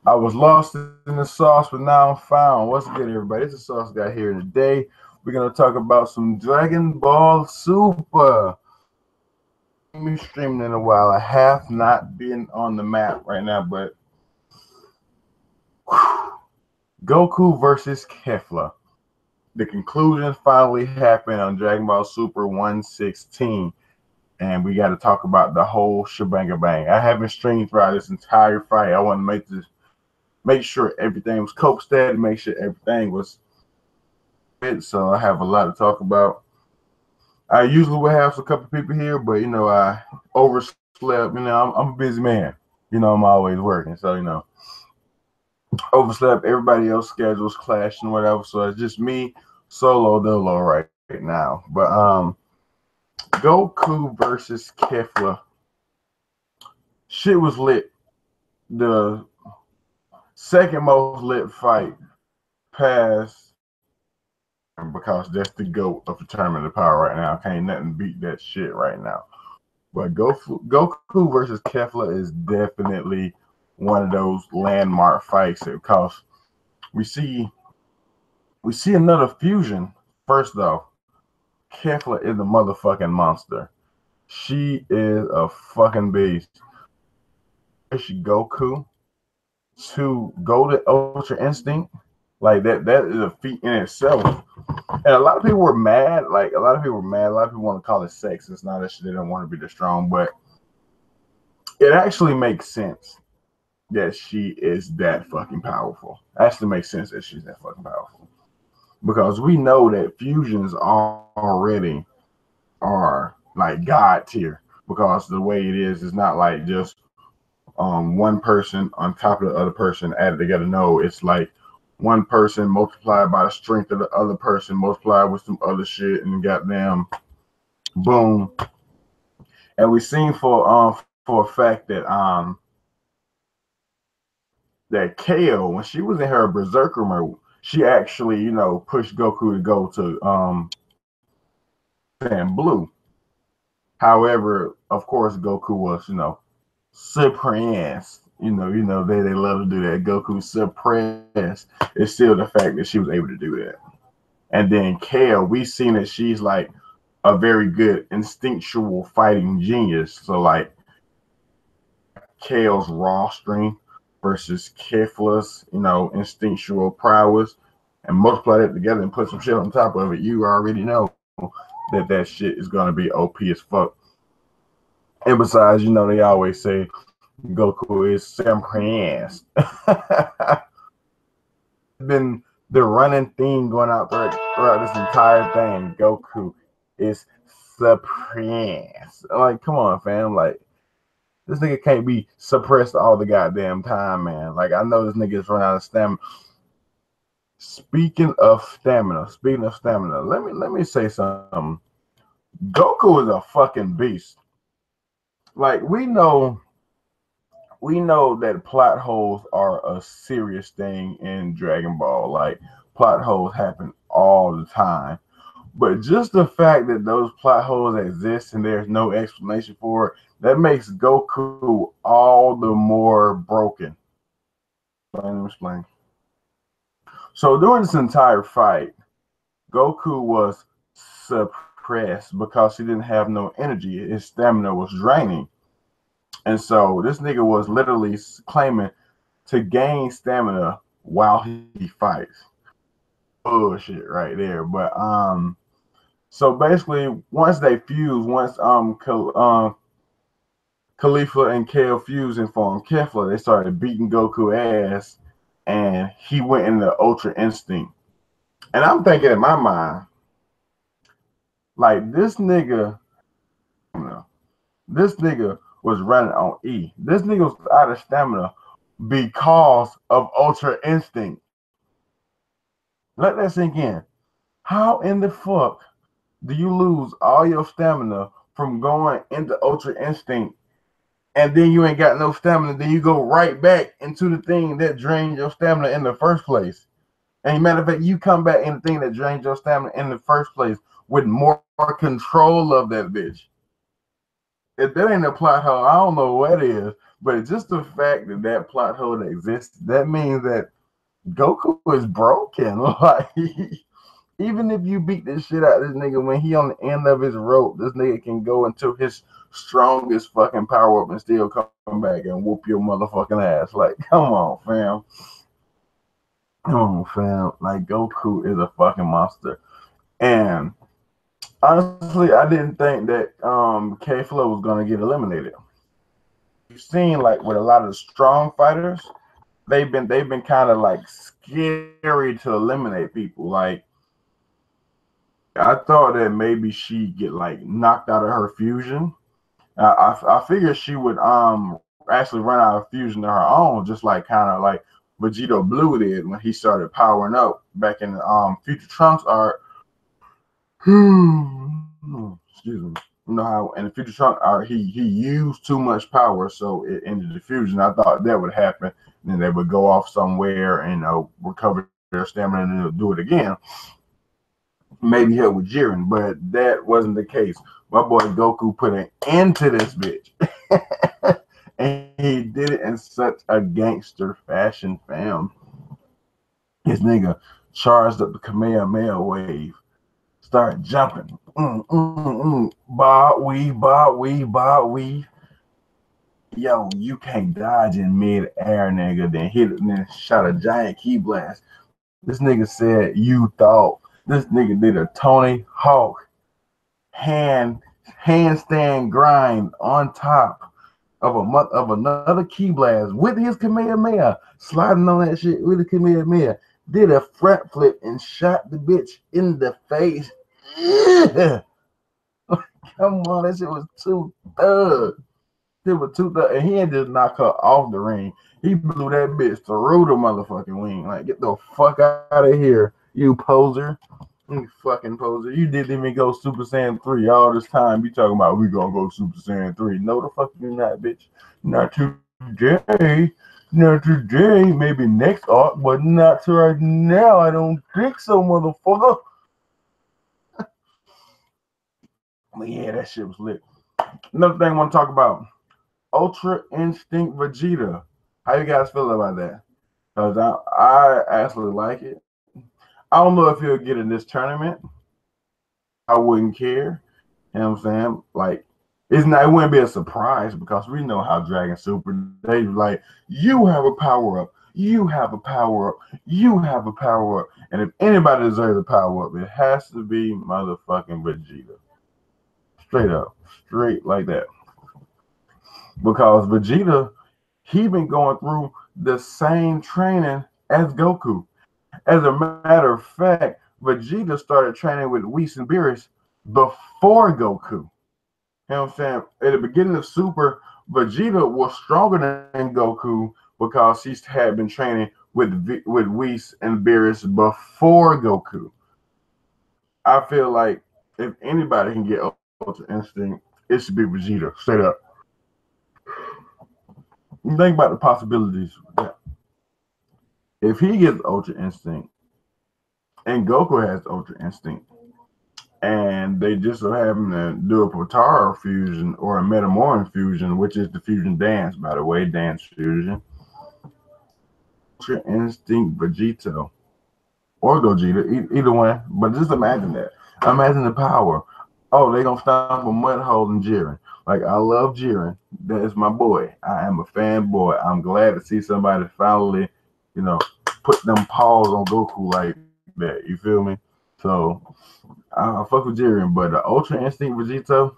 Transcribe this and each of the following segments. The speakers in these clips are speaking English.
I was lost in the sauce, but now I'm found. What's good, everybody? It's the Sauce Guy here. Today, we're going to talk about some Dragon Ball Super. Me streaming in a while. I have not been on the map right now, but Goku versus Kefla. The conclusion finally happened on Dragon Ball Super 116, and we got to talk about the whole shebang bang. I haven't streamed throughout this entire fight. I want to make sure everything was copacetic, make sure everything was good. So I have a lot to talk about. I usually would have a couple people here, but I overslept. I'm a busy man. I'm always working, so overslept. Everybody else schedules clashing, whatever. So it's just me solo dolo right now. But Goku versus Kefla. Shit was lit. The second most lit fight past, because that's the GOAT of the tournament of power right now. Can't nothing beat that shit right now. But Goku versus Kefla is definitely one of those landmark fights because we see another fusion. First though, Kefla is a motherfucking monster. She is a fucking beast. Goku to go to Ultra Instinct, like that is a feat in itself. And a lot of people were mad. A lot of people want to call it sex. It's not that they don't want to be the strong, but it actually makes sense that she is that fucking powerful. It actually makes sense that she's that fucking powerful. Because we know that fusions already are like God tier. Because the way it is not like just one person on top of the other person added together. No, it's like one person multiplied by the strength of the other person, multiplied with some other shit, and goddamn, boom. And we seen for a fact that that KO, when she was in her berserker mode, she actually pushed Goku to go to and blue. However, of course, Goku was suppressed. They love to do that. Goku suppressed. It's still the fact that she was able to do that. And then Kale, we seen that she's like a very good instinctual fighting genius. So like Kale's raw strength versus Kefla's, instinctual prowess, and multiply that together and put some shit on top of it, you already know that shit is gonna be OP as fuck. And besides, they always say Goku is suppressed. Been the running theme going out throughout this entire thing. Goku is suppressed. Like, come on, fam. Like, this nigga can't be suppressed all the goddamn time, man. Like, I know this nigga is running out of stamina. Speaking of stamina, let me say something. Goku is a fucking beast. Like, we know that plot holes are a serious thing in Dragon Ball. Like, plot holes happen all the time. But just the fact that those plot holes exist and there's no explanation for it, that makes Goku all the more broken. Let me explain. So during this entire fight, Goku was suppressed because he didn't have no energy. His stamina was draining. And so this nigga was literally claiming to gain stamina while he fights. Bullshit right there. But so basically once they fused, once Khalifa and Kale fused and formed Kefla, they started beating Goku ass, and he went into Ultra Instinct. And I'm thinking in my mind, like, this nigga was running on E. This nigga was out of stamina because of Ultra Instinct. Let that sink in. How in the fuck do you lose all your stamina from going into Ultra Instinct, and then you ain't got no stamina, then you go right back into the thing that drained your stamina in the first place? And matter of fact, you come back in the thing that drained your stamina in the first place with more control of that bitch. If that ain't a plot hole, I don't know what is. But it's just the fact that that plot hole exists, that means that Goku is broken. Like, even if you beat this shit out of this nigga when he on the end of his rope, this nigga can go into his strongest fucking power up and still come back and whoop your motherfucking ass. Like, come on, fam. Come on, fam. Like, Goku is a fucking monster. And honestly, I didn't think that K-Flow was gonna get eliminated. You've seen, like, with a lot of the strong fighters, they've been kind of like scary to eliminate people. Like, I thought that maybe she'd get like knocked out of her fusion. I figured she would actually run out of fusion of her own, just like kind of like Vegeta Blue did when he started powering up back in the Future Trunks art. Excuse me. You know how in the Future Trunks art he used too much power, so it ended the fusion. I thought that would happen, and then they would go off somewhere and recover their stamina and they'll do it again. Maybe help with Jiren, but that wasn't the case. My boy Goku put an end to this bitch. And he did it in such a gangster fashion, fam. This nigga charged up the Kamehameha wave, started jumping. Bob weave. Yo, you can't dodge in mid-air, nigga. Then hit it and then shot a giant key blast. This nigga said, you thought. This nigga did a Tony Hawk handstand grind on top of another key blast with his Kamehameha, sliding on that shit with the Kamehameha. Did a front flip and shot the bitch in the face. Come on, that shit was too thug. It was too thug, and he didn't just knock her off the ring. He blew that bitch through the motherfucking wing. Like, get the fuck out of here, you poser. You fucking poser. You didn't even go Super Saiyan 3 all this time. You talking about we gonna go Super Saiyan 3. No, the fuck you not, bitch. Not today. Not today. Maybe next arc, but not to right now. I don't think so, motherfucker. But yeah, that shit was lit. Another thing I want to talk about. Ultra Instinct Vegeta. How you guys feel about that? Because I actually like it. I don't know if he'll get in this tournament. I wouldn't care. You know what I'm saying? Like, it wouldn't be a surprise because we know how Dragon Super, they like, you have a power up, you have a power up, you have a power up. And if anybody deserves a power up, it has to be motherfucking Vegeta. Straight up. Straight like that. Because Vegeta, he been going through the same training as Goku. As a matter of fact, Vegeta started training with Whis and Beerus before Goku. You know what I'm saying? At the beginning of Super, Vegeta was stronger than Goku because he had been training with Whis and Beerus before Goku. I feel like if anybody can get Ultra Instinct, it should be Vegeta. Straight up. Think about the possibilities. If he gets Ultra Instinct and Goku has Ultra Instinct and they just so happen to do a Potara fusion or a Metamoran fusion, which is the fusion dance, by the way, dance fusion. Ultra Instinct Vegeta or Gogeta, either one. But just imagine that. Imagine the power. Oh, they gonna stomp a mud hole in Jiren. Like, I love Jiren. That is my boy. I am a fanboy. I'm glad to see somebody finally, put them paws on Goku like that. You feel me? So I fuck with Jiren, but the Ultra Instinct Vegeta,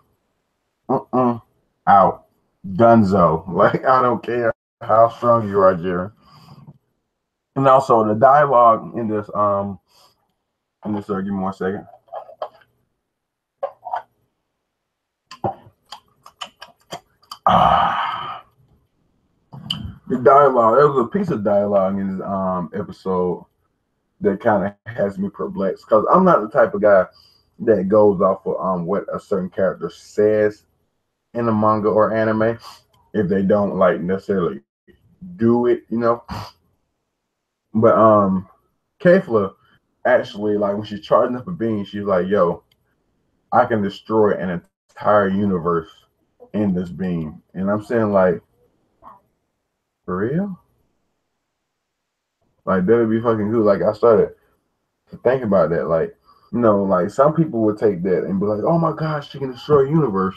out. Dunzo. Like, I don't care how strong you are, Jiren. And also the dialogue in this give me 1 second. The dialogue, there was a piece of dialogue in this episode that kind of has me perplexed because I'm not the type of guy that goes off of what a certain character says in a manga or anime if they don't like necessarily do it, But Kefla actually, like, when she's charging up a beam, she's like, yo, I can destroy an entire universe in this beam. And I'm saying, like, For real? Like that'd be fucking good. Like I started to think about that. Like, you know, like some people would take that and be like, "Oh my gosh, she can destroy the universe,"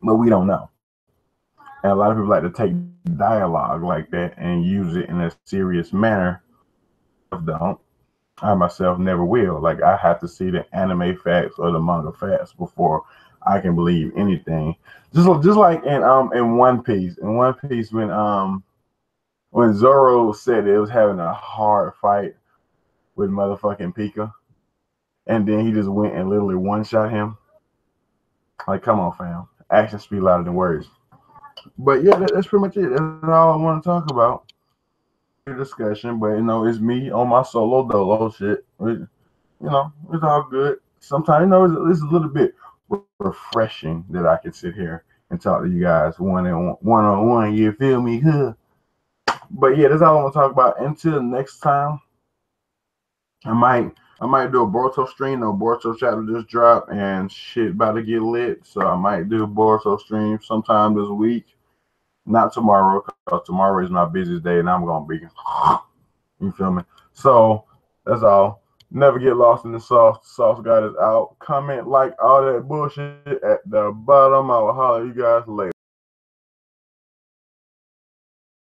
but we don't know. And a lot of people like to take dialogue like that and use it in a serious manner. Don't. I myself never will. Like I have to see the anime facts or the manga facts before I can believe anything. Just like in One Piece. In One Piece when Zoro said it was having a hard fight with motherfucking Pika, and then he just went and literally one shot him. Like, come on, fam. Actions speak louder than words. But yeah, that's pretty much it. That's all I want to talk about. Discussion, but you know, it's me on my solo dolo shit. You know, it's all good. Sometimes, you know, it's a little bit refreshing that I can sit here and talk to you guys one on one. You feel me? Huh? But yeah, that's all I want to talk about. Until next time, I might do a Boruto stream. No, Boruto chapter just dropped and shit about to get lit. So I might do a Boruto stream sometime this week. Not tomorrow, because tomorrow is my busiest day and I'm gonna be you feel me? So that's all. Never get lost in the sauce. The sauce god is out. Comment, like all that bullshit at the bottom. I will holler at you guys later.